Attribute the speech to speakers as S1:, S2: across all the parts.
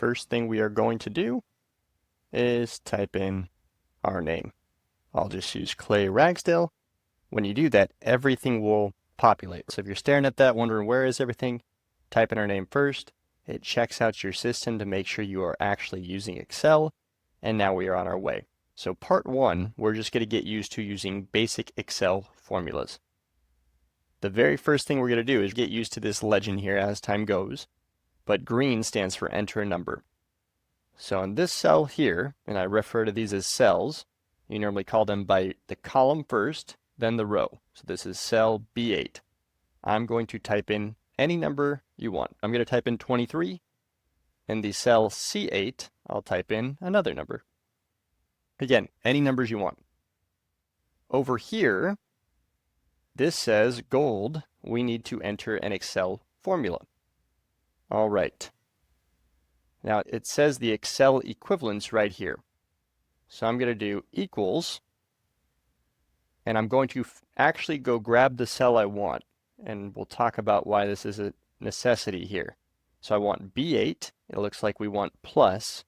S1: first thing we are going to do is type in our name. I'll just use Clay Ragsdale. When you do that, everything will populate. So if you're staring at that, wondering where is everything, type in our name first. It checks out your system to make sure you are actually using Excel, and now we are on our way. So part one, we're just going to get used to using basic Excel formulas. The very first thing we're going to do is get used to this legend here as time goes, but green stands for enter a number. So in this cell here, and I refer to these as cells, you normally call them by the column first, then the row. So this is cell B8. I'm going to type in any number you want. I'm going to type in 23. In the cell C8, I'll type in another number. Again, any numbers you want. Over here, this says gold. We need to enter an Excel formula. All right. Now it says the Excel equivalents right here. So I'm going to do equals, and I'm going to actually go grab the cell I want, and we'll talk about why this is a necessity here. So I want B8. It looks like we want plus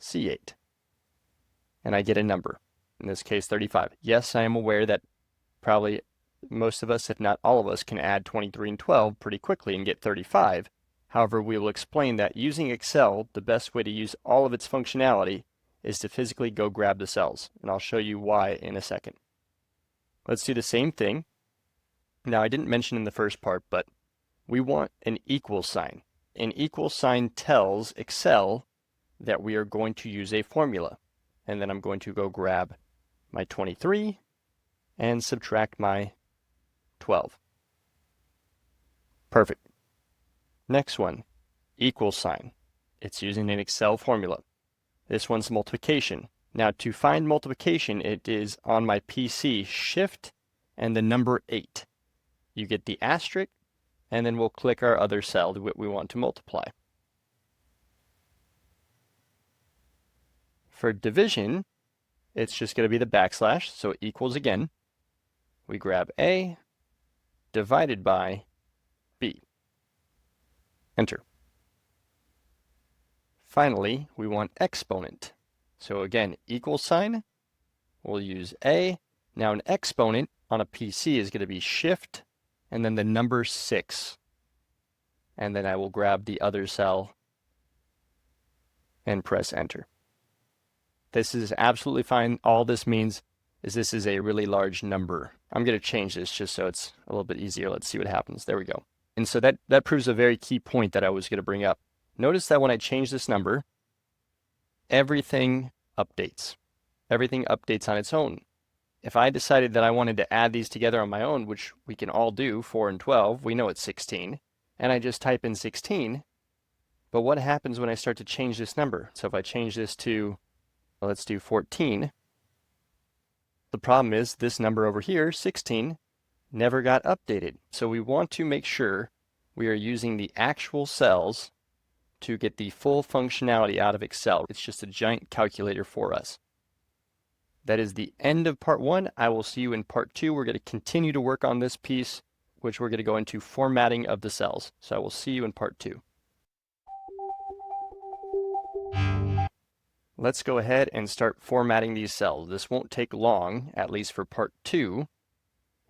S1: C8. And I get a number, in this case 35. Yes, I am aware that probably most of us, if not all of us, can add 23 and 12 pretty quickly and get 35. However, we will explain that using Excel, the best way to use all of its functionality is to physically go grab the cells, and I'll show you why in a second. Let's do the same thing. Now, I didn't mention in the first part, but we want an equal sign. An equal sign tells Excel that we are going to use a formula. And then I'm going to go grab my 23 and subtract my 12. Perfect. Next one, equal sign. It's using an Excel formula. This one's multiplication. Now to find multiplication, it is on my PC, Shift and the number 8. You get the asterisk, and then we'll click our other cell that we want to multiply. For division, it's just going to be the backslash, so equals again. We grab A divided by B. Enter. Finally, we want exponent. So again, equal sign, we'll use A. Now an exponent on a PC is going to be Shift and then the number 6. And then I will grab the other cell and press enter. This is absolutely fine. All this means is this is a really large number. I'm going to change this just so it's a little bit easier. Let's see what happens. There we go. And so that proves a very key point that I was going to bring up. Notice that when I change this number, everything updates. Everything updates on its own. If I decided that I wanted to add these together on my own, which we can all do, 4 and 12, we know it's 16, and I just type in 16, but what happens when I start to change this number? So if I change this to, let's do 14, the problem is this number over here, 16, never got updated. So we want to make sure we are using the actual cells to get the full functionality out of Excel. It's just a giant calculator for us. That is the end of part one. I will see you in part two. We're going to continue to work on this piece, which we're going to go into formatting of the cells. So I will see you in part two. Let's go ahead and start formatting these cells. This won't take long, at least for part two.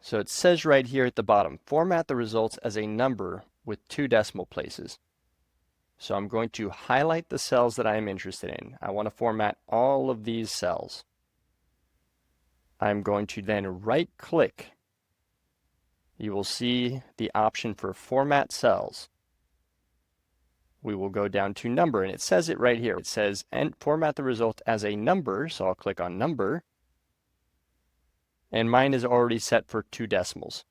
S1: So it says right here at the bottom, format the results as a number with 2 decimal places. So I'm going to highlight the cells that I am interested in. I want to format all of these cells. I'm going to then right click. You will see the option for format cells. We will go down to number, and it says it right here. It says and format the result as a number, so I'll click on number. And mine is already set for 2 decimals.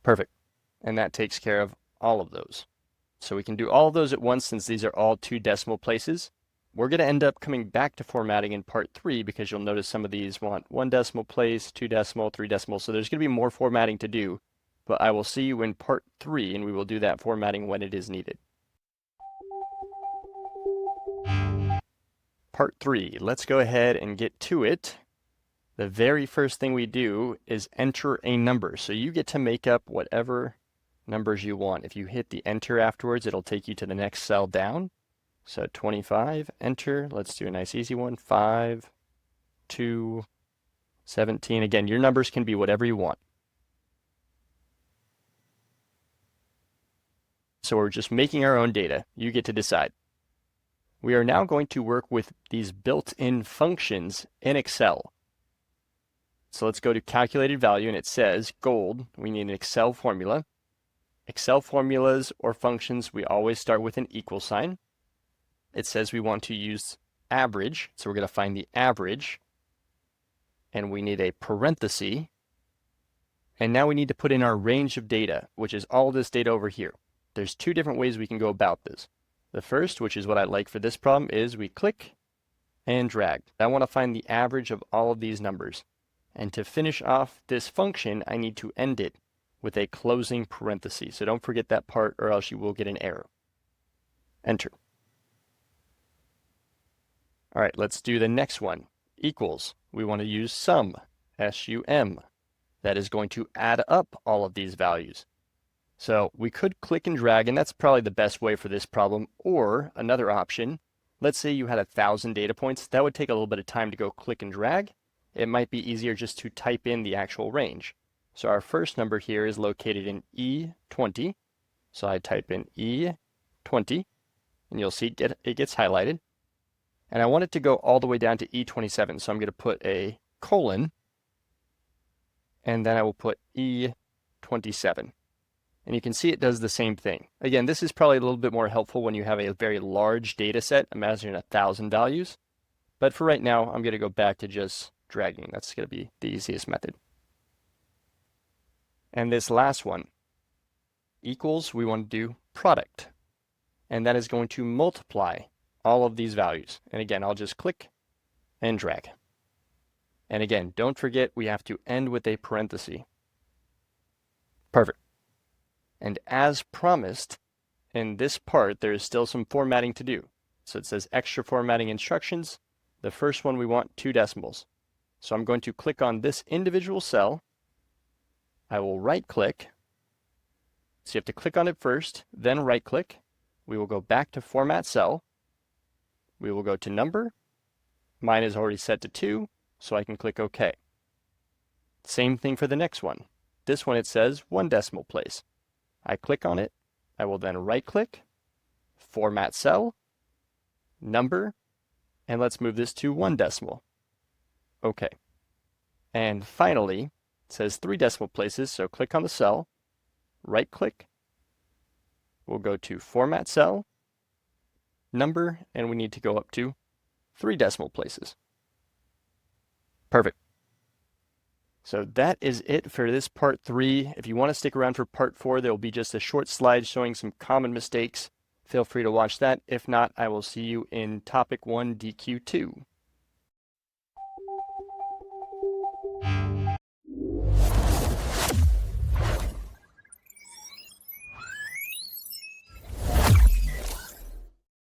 S1: Perfect. And that takes care of all of those. So we can do all of those at once since these are all 2 decimal places. We're going to end up coming back to formatting in part 3 because you'll notice some of these want 1 decimal place, 2 decimal, 3 decimal. So there's going to be more formatting to do. But I will see you in part 3 and we will do that formatting when it is needed. Part 3, let's go ahead and get to it. The very first thing we do is enter a number. So you get to make up whatever numbers you want. If you hit the enter afterwards, it'll take you to the next cell down. So 25, enter. Let's do a nice easy one. 5, 2, 17. Again, your numbers can be whatever you want. So we're just making our own data. You get to decide. We are now going to work with these built-in functions in Excel. So let's go to calculated value, and it says gold. We need an Excel formula. Excel formulas or functions, we always start with an equal sign. It says we want to use average, so we're going to find the average, and we need a parenthesis. And now we need to put in our range of data, which is all this data over here. There's two different ways we can go about this. The first, which is what I like for this problem, is we click and drag. I want to find the average of all of these numbers. And to finish off this function, I need to end it with a closing parenthesis. So don't forget that part or else you will get an error. Enter. All right, let's do the next one. Equals. We want to use sum, S-U-M. That is going to add up all of these values. So we could click and drag, and that's probably the best way for this problem. Or another option, let's say you had 1,000 data points. That would take a little bit of time to go click and drag. It might be easier just to type in the actual range. So our first number here is located in E20. So I type in E20, and you'll see it gets highlighted. And I want it to go all the way down to E27. So I'm going to put a colon, and then I will put E27. And you can see it does the same thing. Again, this is probably a little bit more helpful when you have a very large data set. Imagine 1,000 values. But for right now, I'm going to go back to just dragging. That's going to be the easiest method. And this last one, equals, we want to do product. And that is going to multiply all of these values. And again, I'll just click and drag. And again, don't forget we have to end with a parenthesis. Perfect. And as promised, in this part, there is still some formatting to do. So it says extra formatting instructions. The first one, we want 2 decimals. So I'm going to click on this individual cell. I will right click. So you have to click on it first, then right click. We will go back to format cell. We will go to number. Mine is already set to 2, so I can click OK. Same thing for the next one. This one, it says 1 decimal place. I click on it. I will then right click, format cell, number, and let's move this to 1 decimal. OK. And finally, it says 3 decimal places, so click on the cell, right click. We'll go to format cell, number, and we need to go up to 3 decimal places. Perfect. So that is it for this part 3. If you want to stick around for part 4, there will be just a short slide showing some common mistakes. Feel free to watch that. If not, I will see you in topic 1 DQ2.